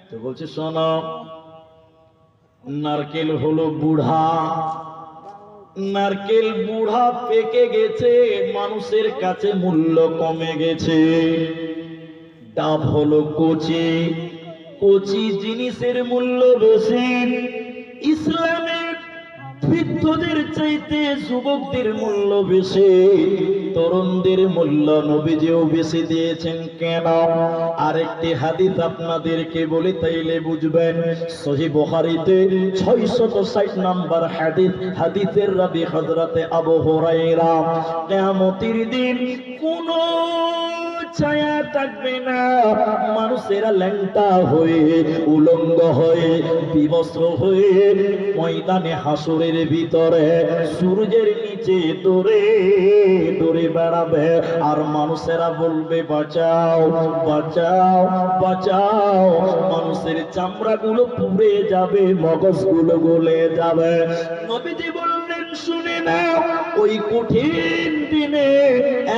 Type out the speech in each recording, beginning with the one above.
তো বলছে শোনো, নারকেল হলো বুড়া, নারকেল বুড়া পেকে গেছে, মানুষের কাছে মূল্য কমে গেছে। ডাব হলো কচি, কচি জিনিসের মূল্য বেশি। ইসলামের বৃদ্ধদের চাইতে যুবকদের মূল্য বেশি, তরুণদের মূল্য নবীজিও বেশি দিয়েছেন। কেন? আরেকটি হাদিস আপনাদেরকে বলি, তাইলে বুঝবেন। সহিহ বুখারীতে 660 নম্বর হাদিস, হাদিসের রাবী হযরতে আবু হুরায়রা, কিয়ামতের দিন কোন ছায়া থাকবে না, মানুষেরা ল্যাংটা হয়ে, উলঙ্গ হয়ে, বিবস্ত্র হয়ে ময়দানে হাসরের ভিতরে সূর্যের নিচে দৌড়ে দৌড়ে বেড়াবে। আর মানুষেরা বলবে বাঁচাও বাঁচাও বাঁচাও। মানুষের চামড়াগুলো পুড়ে যাবে, মগজগুলো গলে যাবে। নবীজি বললেন শুনে নাও, ওই কঠিন দিনে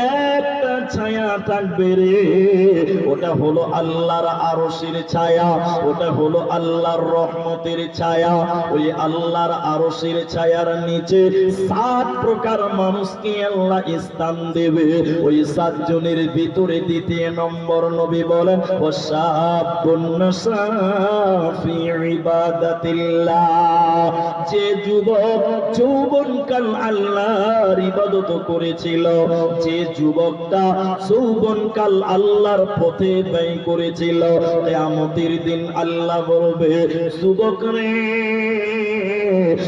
একটা ছায়া থাকবে রে, ওটা হলো আল্লাহর আরশের ছায়া, ওটা হলো আল্লাহর রহমতের ছায়া। ওই আল্লাহর আরশের ছায়ার নিচে 7 প্রকার মানুষকে আল্লাহ স্থান দেবে। ওই 7 জনের ভিতরে দ্বিতীয় নম্বর নবী বলেন, ওয়াশাবুন নাশা ফি ইবাদাতিল্লাহ। যে যুবক যৌবনকাল আল্লাহর ইবাদত করেছিল, যে যুবকটা যৌবনকাল আল্লাহর পথে ব্যয় করেছিল, কিয়ামতের দিন আল্লাহ বলবে, যুবক রে,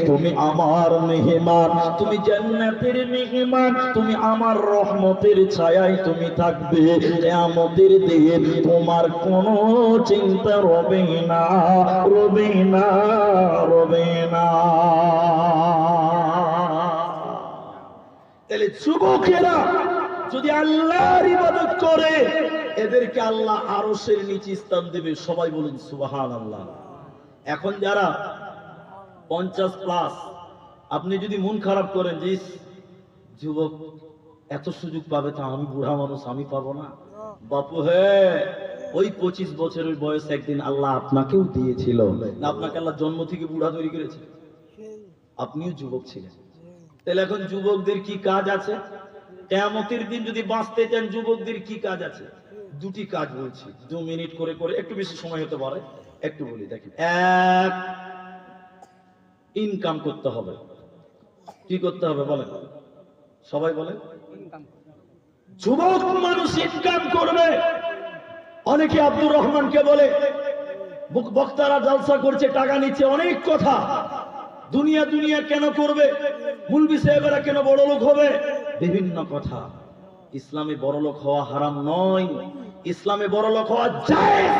তুমি আমার মেহমান, তুমি জান্নাতের মেহমান, তুমি আমার রহমতের ছায়ায় তুমি থাকবে। কিয়ামতের দিন তোমার কোনো চিন্তা রবে না, রবে না, রবে না। তাহলে যুবকেরা যদি আল্লাহর ইবাদত করে, এদেরকে আল্লাহ আরশের নিচে স্থান দেবে। সবাই বলুন সুবহানাল্লাহ। এখন যারা 50+, আপনি যদি মন খারাপ করেন যে যুবক এত সুযোগ পাবে, তা আমি বুড়া মানুষ, আমি পাবো না। বাপু হে, ওই 25 বছরের বয়স একদিন আল্লাহ আপনাকেও দিয়েছিল না? আপনাকে আল্লাহ জন্ম থেকে বুড়া তৈরি করেছে, আপনিও যুবক ছিলেন। তাহলে এখন যুবকদের কি কাজ আছে? কিয়ামতের দিন যদি বাঁচতে চান, যুবকদের কি কাজ আছে? 2টি কাজ বলছি, 2 মিনিট করে করে, একটু বেশি সময় হতে পারে, একটু বলি দেখেন। এক, ইনকাম করতে হবে। কি করতে হবে বলেন, সবাই বলেন। যুবক মানুষ ইনকাম করবে। অনেকে আব্দুর রহমানকে বলে, বক্তারা জলসা করছে, টাকা নিচ্ছে, অনেক কথা। দুনিয়া দুনিয়া কেন করবে, মুলবি সাহেবেরা কেন বড় লোক হবে, বিভিন্ন কথা। ইসলামে বড় লোক হওয়া হারাম নয়, ইসলামে বড় লোক হওয়া জায়েজ,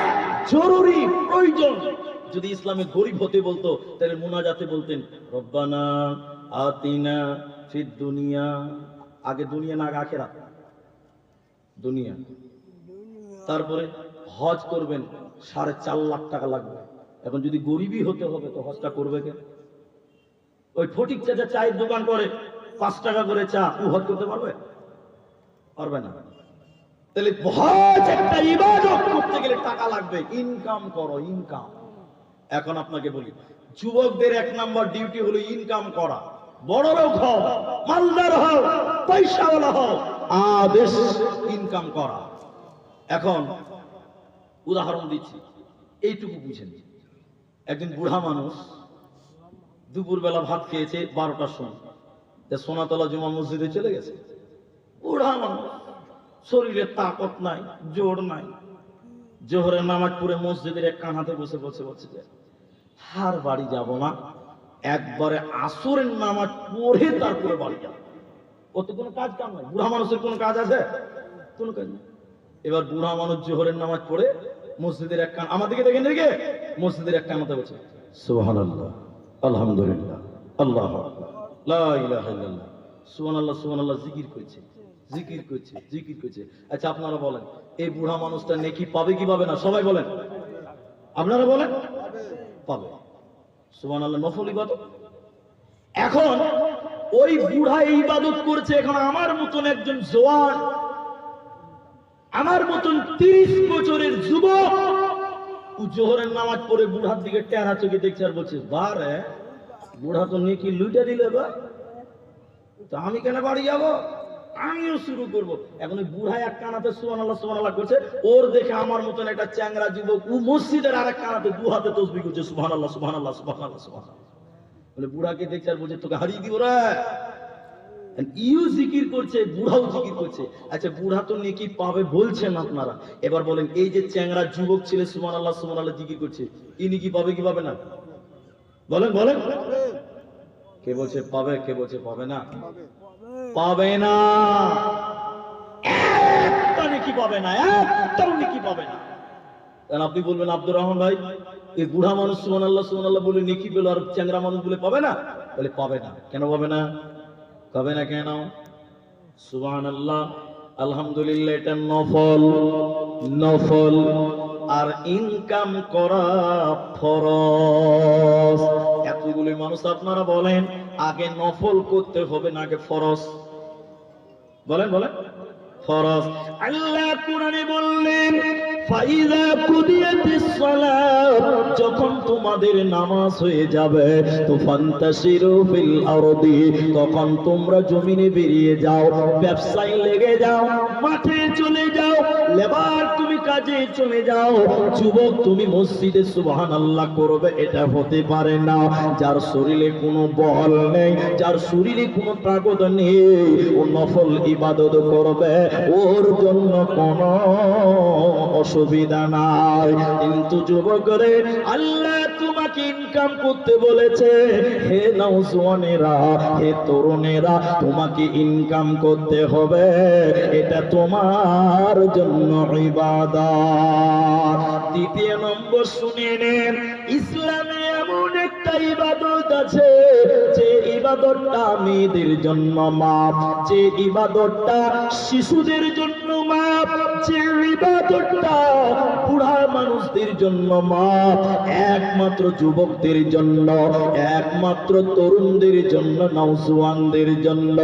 জরুরি, প্রয়োজন। যদি ইসলামে গরিব হতে বলতো, তাহলে মুনাজাতে বলতেন রব্বানা আতিনা ফিদ দুনিয়া। আগে দুনিয়া না, আগে আখিরাত। দুনিয়া, তারপরে হজ করবেন, 4.5 লাখ টাকা লাগবে। এখন যদি গরিবই হতে হবে, তো হজটা করবে কে? ওই ফটিক চাচা চায়ের দোকান করে, 5 টাকা করে চা, ও হজ করতে পারবে? পারবে না। তাহলে হজ একটা ইবাদত করতে গেলে টাকা লাগবে। ইনকাম করো, ইনকাম। এখন আপনাকে বলি, যুবকদের 1 নম্বর ডিউটি হলো ইনকাম করা। বড় লোক হও, মালদার হও, পয়সাওয়ালা হও, আদেশ ইনকাম করা। এখন উদাহরণ দিচ্ছি, এইটুকু বুঝেন। একদিন বুড়া মানুষ দুপুরবেলা ভাত খেয়েছে 12টার সময়, সোনাতলা জুমা মসজিদে চলে গেছে। বুড়া মানুষ, শরীরে তাকত নাই, জোর নাই। জোহরের নামাজ পড়ে মসজিদের এক কানাতে বসে বসে বসে যায়, আর বাড়ি যাব না, একবারে আসরের নামাজ পড়ে তারপরে বাড়ি যাব। ওর তো কোনো কাজ কাম নাই। বুড়া মানুষের কোনো কাজ আছে? কোনো কাজ নেই। এবার বুড়া মানুষ জোহরের নামাজ পড়ে মসজিদের এক কান, আমাদেরকে দেখেন রেখে মসজিদের এক কানাতে বসে সুবহানাল্লাহ, আলহামদুলিল্লাহ, আল্লাহু আকবার, লা ইলাহা ইল্লাল্লাহ, সুবহানাল্লাহ, সুবহানাল্লাহ জিকির করছে, জিকির করছে, জিকির করছে। আচ্ছা আপনারা বলেন, এই বুড়া মানুষটা নেকি পাবে কি পাবে না? সবাই বলেন, আপনারা বলেন। পাবে। সুবহানাল্লাহ, নফল ইবাদত। এখন ওই বুড়া ইবাদত করছে। এখন আমার মতন একজন জওয়ান, আমার মতন 30 বছরের যুবক, জোহরের নামাজ পড়ে বুড়ার দিকে টেরা চোখে দেখছে আর বলছে বারে বুড়া তো নেকি লুইটা দিলে বা, তো আমি কেন বাড়ি যাবো, আমিও শুরু করব। এখন ওই বুড়া এক কানাতে সুবহানাল্লাহ করছে, ওর দেখে আমার মতন একটা চ্যাংরা যুবক ও মসজিদের আরেক কানাতে দু হাতে তসবিহ করছে সুবহানাল্লাহ সুবহানাল্লাহ সুবহানাল্লাহ সুবহানাল্লাহ। বলে বুড়াকে দেখছে আর বলছে তোকে হারিয়ে দিব রে। ইউ জিকির করছে, বুড়াও জিকির করছে। আচ্ছা বুড়া তো নেকি পাবে বলছেন আপনারা, এবার বলেন এই যে চ্যাংরা যুবক ছেলে সুবহানাল্লাহ সুবহানাল্লাহ জিকির করছে, ইনি কি পাবে কি পাবে না? বলেন বলেন, কে বলছে পাবে, কে বলছে পাবে না? পাবে না, একটা নেকি পাবে না, একটাও নেকি পাবে না। কারণ আপনি বলবেন আব্দুর রহমান ভাই এই বুড়া মানুষ সুবহানাল্লাহ সুবহানাল্লাহ বলে নেকি পেল আর চ্যাংরা মানুষ বলে পাবে না? বলে পাবে না। কেন পাবে না? পাবে না কেন? সুবহানাল্লাহ আলহামদুলিল্লাহ এটা নফল, নফল আর ইনকাম করা ফরজ। এতগুলি মানুষ আপনারা বলেন আগে নফল করতে হবে না আগে ফরজ? বলেন বলেন, ফরজ। আল্লাহ কোরআনে বললেন ফাইযা কুদিয়াতিস সালাত, যখন তোমাদের নামাজ হয়ে যাবে তো ফান্তাশিরু ফিল আরদি, তখন তোমরা জমিনে বেরিয়ে যাও, ব্যবসায় লেগে যাও, মাঠে চলে যাও, লেবার তুমি কাজে চলে যাও। যুবক তুমি মসজিদে সুবহানাল্লাহ করবে এটা হতে পারে না। যার শরীরে কোনো বল নেই, যার শরীরে কোনো তাকত নেই, ও নফল ইবাদত করবে, ওর জন্য কোনো অসুবিধা নাই। কিন্তু যুবকরে আল্লাহ তোমাকে ইনকাম করতে বলেছে। হে নওজওয়ানেরা, হে তরুণেরা, তোমাকে ইনকাম করতে হবে, এটা তোমার জন্য ইবাদত। দ্বিতীয় নম্বর শুনে নেন, ইসলামে এমন একটা ইবাদত আছে যে ইবাদতটা মেয়েদের জন্য মাপ, যে ইবাদতটা শিশুদের জন্য মাপ, যে ইবাদতটা বুড়া মানুষদের জন্য মাপ, একমাত্র যুবকদের জন্য, একমাত্র তরুণদের জন্য, নওজওয়ানদের জন্য।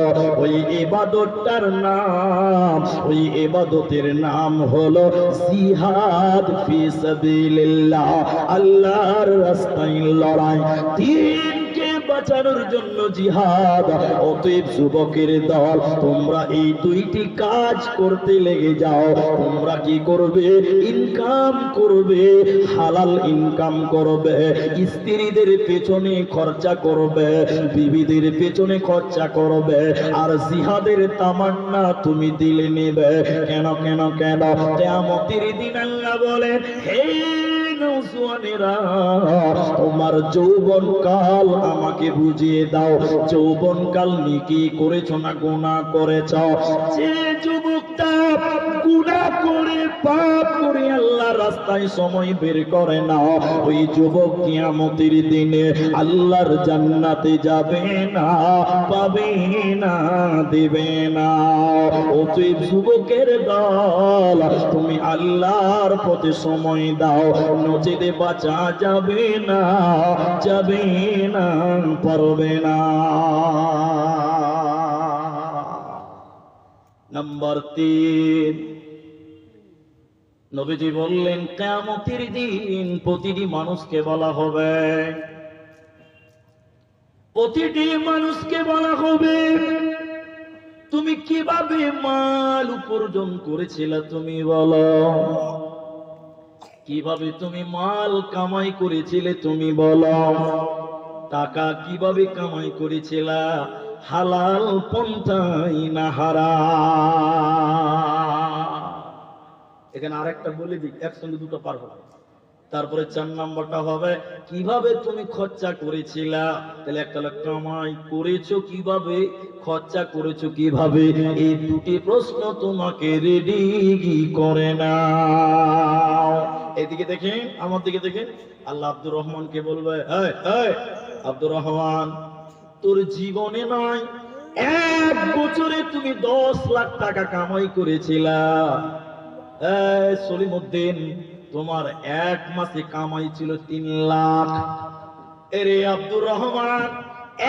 ওই ইবাদতটার নাম, ওই ইবাদতের নাম হলো জিহাদ ফি সাবিলিল্লাহ, আল্লাহর রাস্তায় লড়াই, দ্বীনকে বাঁচানোর জন্য জিহাদ। অতএব যুবকের দল তোমরা এই দুইটি কাজ করতে লেগে যাও। তোমরা কি করবে? ইনকাম করবে, হালাল ইনকাম করবে, স্ত্রীদের পেছনে খরচা করবে, বিবিদের পেছনে খরচা করবে, আর জিহাদের তামান্না তুমি দিলে নেবে। কেন কেন কেন? কিয়ামতের দিন আল্লাহ বলেন হে নওজওয়ানেরা, তোমার যৌবন কাল আমাকে বুঝিয়ে দাও। যৌবন কাল নেকি করেছো না গুনাহ করেছো? যে যুবকটা গুনাহ করে পাপ করে আল্লাহর রাস্তায় সময় বের করে না, ওই যুবক কিয়ামতের দিনে আল্লাহর জান্নাতে যাবে না, পাবে না, দেবে না। অতএব যুবকের দল তুমি আল্লাহর পথে সময় দাও, নচেতে বাঁচা যাবে না, যাবে না, পারবে না। নাম্বার 3, নবীজি বললেন কিয়ামতের দিন প্রতিটি মানুষকে বলা হবে, প্রতিটি মানুষকে বলা হবে তুমি কিভাবে মাল উপার্জন করেছিলে, তুমি বলো। কিভাবে তুমি মাল কামাই করেছিলে তুমি বলো। টাকা কিভাবে কামাই করেছিলা, হালাল পন্থায় না হারাম? এখানে আরেকটা বলে দিই, একসঙ্গে দুটো পার হবে। তারপরে 4 নম্বরটা হবে কিভাবে তুমি খরচা করেছিলা। তাহলে একটা হলো কামাই করেছো কিভাবে, খরচা করেছো কিভাবে। এই দুটি প্রশ্ন তোমাকে রেডি করে না। এদিকে দেখেন, আমার দিকে দেখেন, আল্লাহ আব্দুর রহমানকে বলবে এই এই আব্দুর রহমান, তোর জীবনে নয় 1 বছরে তুমি 10 লাখ টাকা কামাই করেছিলা। এই সলিমউদ্দিন, তোমার 1 মাসে কামাই ছিল 3 লাখ। এরে আব্দুর রহমান,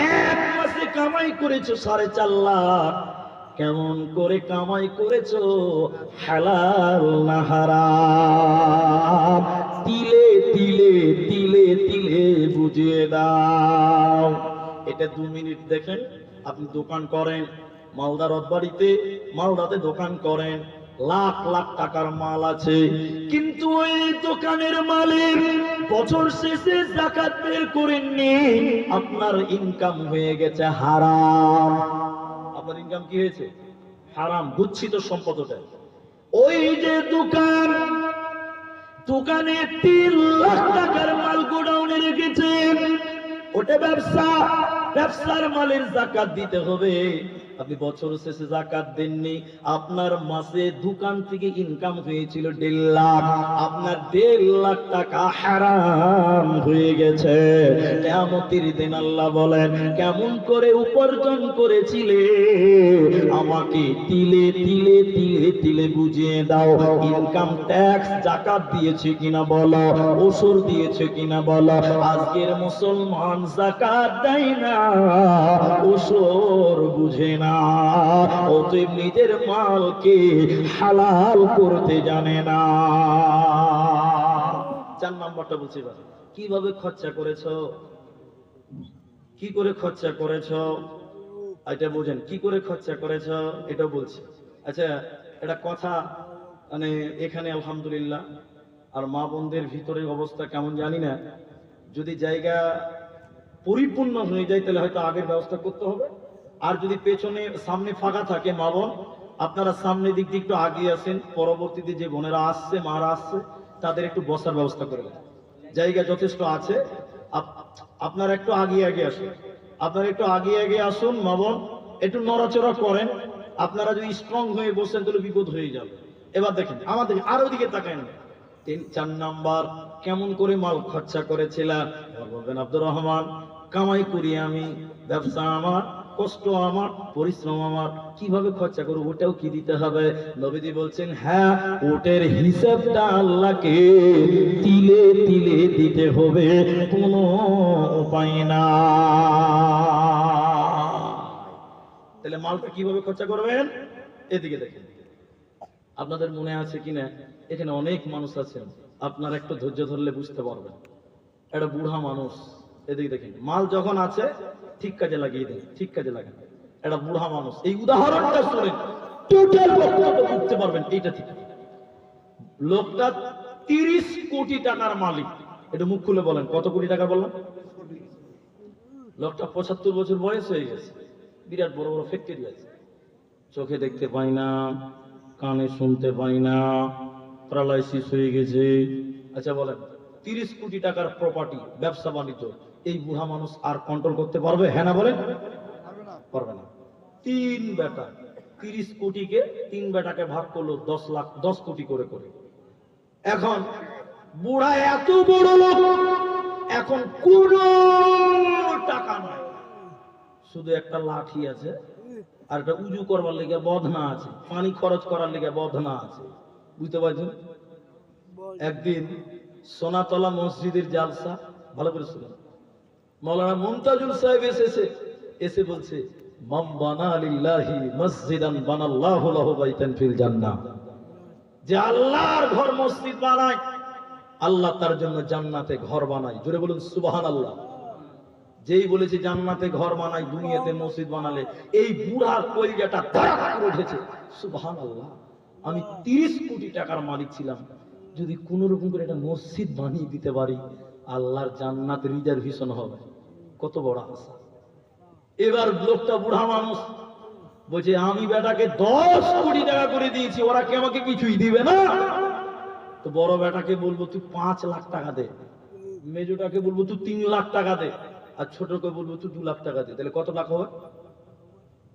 1 মাসে কামাই করেছো 4.5 লাখ। কেমন করে কামাই করেছো, হালাল না হারাম? তিলে তিলে তিলে তিলে বুঝিয়ে দাও। এটা 2 মিনিট দেখেন। আপনি দোকান করেন মালদা রথবাড়িতে, মালদাতে দোকান করেন, লাখ লাখ টাকার মাল আছে, কিন্তু ওই দোকানের মালিক বছর শেষে যাকাত বের করেননি, আপনার ইনকাম হয়ে গেছে হারাম। আপনার ইনকাম কি হয়েছে? হারাম, গুচ্ছিত সম্পদ ওটা। ওই যে দোকান, দোকানে 3 লাখ টাকার মাল গোডাউনে রেখেছেন, ওটা ব্যবসা, ব্যবসার মালের যাকাত দিতে হবে। আপনি বছর শেষে যাকাত দেননি, আপনার মাসে দোকান থেকে ইনকাম হয়েছিল 1.5 লাখ, আপনার 1.5 লাখ টাকা হারাম হয়ে গেছে। কিয়ামতের দিন আল্লাহ বলেন, কেমন করে উপার্জন করেছিলে আমাকে তিলে তিলে তিলে তিলে বুঝিয়ে দাও। ইনকাম ট্যাক্স যাকাত দিয়েছে কিনা বলো, ওসর দিয়েছে কিনা বলো। আজকের মুসলমান যাকাত দেয় না, ওসর বুঝে না, অতএব নিজের মালকে হালাল করতে জানে না। 4 নম্বরটা বলছি, কিভাবে খরচা করেছো, কি করে খরচা করেছো, এটা বুঝেন, কি করে খরচা করেছো এটা বলছি। আচ্ছা, এটা কথা মানে এখানে আলহামদুলিল্লাহ, আর মা বোনদের ভিতরে অবস্থা কেমন জানি না, যদি জায়গা পরিপূর্ণ হয়ে যায় তাহলে হয়তো আগের ব্যবস্থা করতে হবে। আর যদি পেছনে সামনে ফাঁকা থাকে, মা বোন আপনারা সামনের দিক দিয়ে একটু আগিয়ে আসেন, পরবর্তীতে যে বোনেরা আসছে, মারা আসছে, তাদের একটু বসার ব্যবস্থা করে দেন। জায়গা যথেষ্ট আছে, আপনারা একটু আগিয়ে আগে আসুন, আপনারা একটু আগিয়ে আগে আসুন। মা বোন একটু নড়াচড়া করেন, আপনারা যদি স্ট্রং হয়ে বসেন তাহলে বিপদ হয়ে যাবে। এবার দেখেন আমাদের আর ওদিকে তাকান। 4 নাম্বার, কেমন করে মাল খরচা করেছিলাম? বলবেন আব্দুর রহমান, কামাই করি আমি, ব্যবসা আমার, কষ্ট আমার, পরিশ্রম আমার, কিভাবে খরচা করব ওটাও কি দিতে হবে? নবীজি বলছেন, হ্যাঁ, ওটার হিসাবটা আল্লাহকে তিলে তিলে দিতে হবে, কোনো উপায় না। তাহলে মালটা কিভাবে খরচা করবেন? এদিকে দেখেন, আপনাদের মনে আছে কিনা, এখানে অনেক মানুষ আছেন, আপনারা একটু ধৈর্য ধরলে বুঝতে পারবেন। একটা বুড়া মানুষ, এদিকে দেখেন, মাল যখন আছে ঠিক কাজে লাগিয়ে দেন, ঠিক কাজে লাগান। একটা বুড়া মানুষ, এই উদাহরণটা শুনেন, টোটাল বক্তব্য বুঝতে পারবেন। এইটা ঠিক, লোকটা 30 কোটি টাকার মালিক। এটা মুখ খুলে বলেন, কত কোটি টাকা বললাম? লোকটা 75 বছর বয়স হয়ে গেছে, বিরাট বড় বড় ফ্যাক্টরি আছে, চোখে দেখতে পাই না, কানে শুনতে পাই না, প্যারালাইসিস হয়ে গেছে। আচ্ছা বলেন, 30 কোটি টাকার প্রপার্টি, ব্যবসা বাণিজ্য, এই বুড়া মানুষ আর কন্ট্রোল করতে পারবে? হ্যাঁ না বলেন? পারবে না। 3 বেটা, 30 কোটিকে 3 বেটাকে ভাগ করলো 10 লাখ, 10 কোটি করে করে। এখন বুড়া এত বড় লোক, এখন কোনো টাকা নাই, শুধু একটা লাঠি আছে, আর একটা উজু করবার লেগে বদনা আছে, পানি খরচ করার লেগে বদনা আছে। বুঝতে পারছেন? একদিন সোনাতলা মসজিদের জালসা, ভালো করে শুনুন, মাওলানা মুমতাজুল সাহেব এসে বলছে, মান বানা লিল্লাহি মসজিদান বানাল্লাহু লাহু বাইতান ফিল জান্নাহ, যে আল্লাহর ঘর মসজিদ বানায়, আল্লাহ তার জন্য জান্নাতে ঘর বানায়। জোরে বলুন সুবহানাল্লাহ। যেই বলেছে জান্নাতে ঘর বানাই, দুনিয়াতে মসজিদ বানালে, এই বুড়ার কলিজাটা ধড়াক করে উঠেছে। সুবহানাল্লাহ, আমি 30 কোটি টাকার মালিক ছিলাম, যদি কোন রকম করে একটা মসজিদ বানিয়ে দিতে পারি, আল্লাহর জান্নাত রিজার্ভেশন হবে। কত বড় আশা। এবার লোকটা বুড়া মানুষ বলছে, আমি বেটাকে 10 কোটি টাকা করে দিয়েছি, ওরা কি আমাকে কিছুই দিবে না? তো বড় বেটাকে বলবো তুই 5 লাখ টাকা দে, মেজোটাকে বলবো তুই 3 লাখ টাকা দে, আর ছোটকে বলবো তুই 2 লাখ টাকা দে। তাহলে কত টাকা হবে?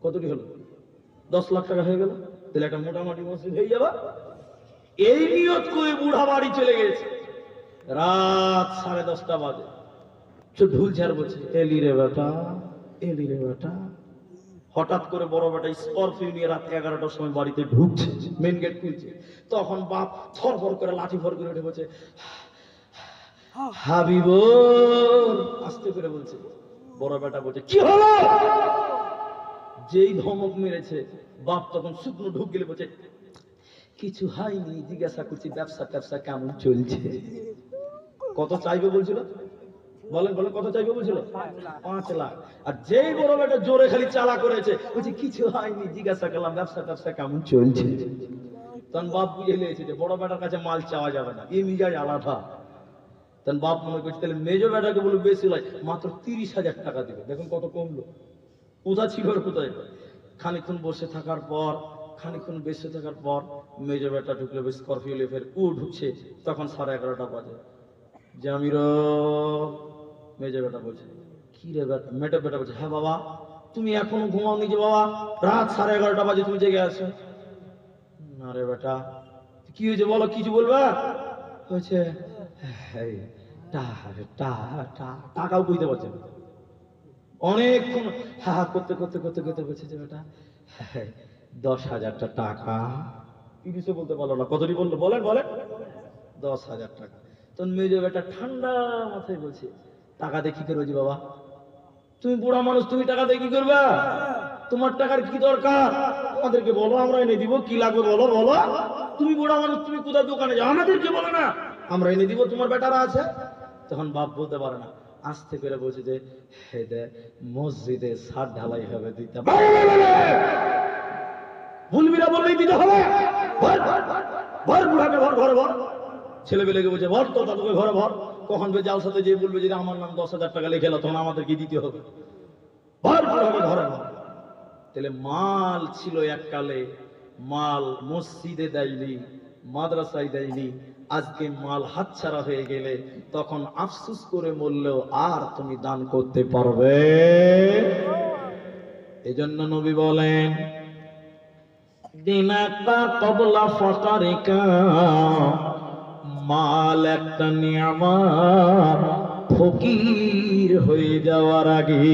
কতটি হলো? 10 লাখ টাকা হয়ে গেল। তাহলে একটা মোটামুটি মসজিদ হয়ে যাবে। এই নিয়ত করে বুড়া বাড়ি চলে গেছে। রাত 10:30 বাজে, ঢুল ঝাড় বলছে, এলি রে বেটা, এলি রে বেটা। হঠাৎ করে বড় বেটা স্করপিও নিয়ে রাত 11টার সময় বাড়িতে ঢুকছে, মেন গেট খুলছে। তখন বাপ থরফর করে লাঠি ভর করে উঠে বলছে, হাবিব, আস্তে করে বলছে। বড় বেটা বলছে, কি হলো? যেই ধমক মেরেছে, বাপ তখন শুকনো ঢুক গেলে বলছে, কিছু হয়নি, জিজ্ঞাসা করছি ব্যবসা ট্যাবসা কেমন চলছে। কত চাইবে বলছিল? বলেন বলেন, কত চাইবে বলছিল? 5 লাখ। আর যেই বড় বেটা জোরে খালি চালা করেছে, বলছে কিছু হয়নি, জিজ্ঞাসা করলাম ব্যবসা কেমন চলছে। তখন বাপ বুঝে নিয়েছে যে বড় বেটার কাছে মাল চাওয়া যাবে না, এই মিজাজ আলাদা। তখন বাপ মনে করছে তাহলে মেজো বেটাকে বলে বেশি নয়, মাত্র 30,000 টাকা দিবে। দেখুন কত কমলো, কোথা ছিল আর কোথায়। খানিক্ষণ বসে থাকার পর মেজো বেটা ঢুকলো স্করপিও লিয়ে, ফের ঢুকছে। তখন 11:30 বাজে। জামির, মেজো বেটা বলছে কি রে বেটা? মেজো বেটা বলছে হ্যাঁ বাবা, তুমি এখনো ঘুমাওনি যে বাবা? রাত 11:30 বাজে তুমি জেগে আছো। না রে বেটা, কি হয়েছে বলো, কিছু বলবা? হয়েছে টাকাও বুঝতে পারছে না। অনেকক্ষণ হা হা করতে বলছে যে বেটা 10,000 টাকা। 30 বলতে পারলো না, কতটি বললো বলেন বলেন? 10,000 টাকা। তখন মেজো বেটা ঠান্ডা মাথায় বলছে টাকা দিয়ে কি করবে যে বাবা? তুমি বুড়া মানুষ, তুমি টাকা দিয়ে কি করবা? তোমার টাকার কি দরকার? আমাদেরকে বলো, আমরা এনে দিব। কি লাগবে বলো বলো। তুমি বুড়া মানুষ, তুমি কোথায় দোকানে যাও, আমাদেরকে বলো না, আমরা এনে দিব, তোমার বেটারা আছে। তখন বাপ বলতে পারে না, আস্তে করে বলছে যে মসজিদে ছাদ ঢালাই হবে, দিতে ভুলবিরা বললেই দিতে হবে। ভর বুড়াকে, ভর ঘরে ভর। ছেলে পেলেকে বলছে ভর, তো তাদেরকে ঘরে ভর। কখন যার সাথে যে বলবে যে আমার নাম 10,000 টাকা লিখে এলো, তখন আমাদেরকে দিতে হবে। ভর বুড়াকে ঘরে ভর। তাহলে মাল ছিল এককালে, মাল মসজিদে দেয়নি, মাদ্রাসায় দেয়নি। আজকে মাল হাতছাড়া হয়ে গেলে তখন আফসোস করে বললেও আর তুমি দান করতে পারবে। এজন্য নবী বলেন দিনাকা কবলা ফাকারিকা, মাল একটা নিয়ামত, ফকির হয়ে যাওয়ার আগে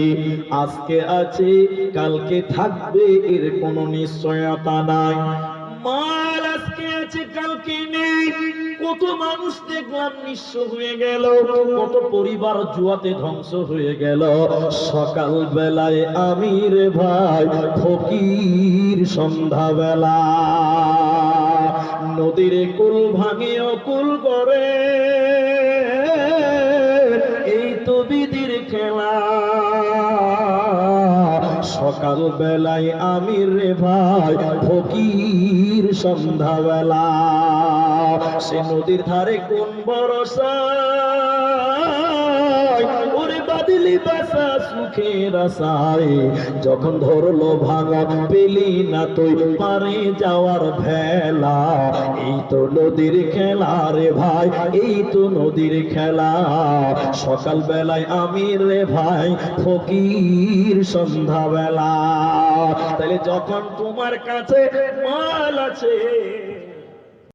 আজকে আছে কালকে থাকবে এর কোনো নিশ্চয়তা নাই। মাল আজকে আছে কালকে নেই। কত মানুষ দেখলাম নিঃস্ব হয়ে গেল, কত পরিবার জুয়াতে ধ্বংস হয়ে গেল। সকাল বেলায় আমি রে ভাই ফকির, সন্ধ্যাবেলা নদীর কুল ভাঙে অকুল করে, এই তো বিধির খেলা। সকাল বেলায় আমি রে ভাই ফকির, সন্ধ্যাবেলা সে নদীর ধারে কোন ভরসা, ওরে বাদলি বাসা সুখের আশায়, যখন ধরলো ভাঙা পেলি না তুই পারে যাওয়ার ভেলা। এই তো নদীর খেলা রে ভাই, এই তো নদীর খেলা। সকাল বেলায় আমি রে ভাই ফকির, সন্ধ্যাবেলা। তাহলে যখন তোমার কাছে মাল আছে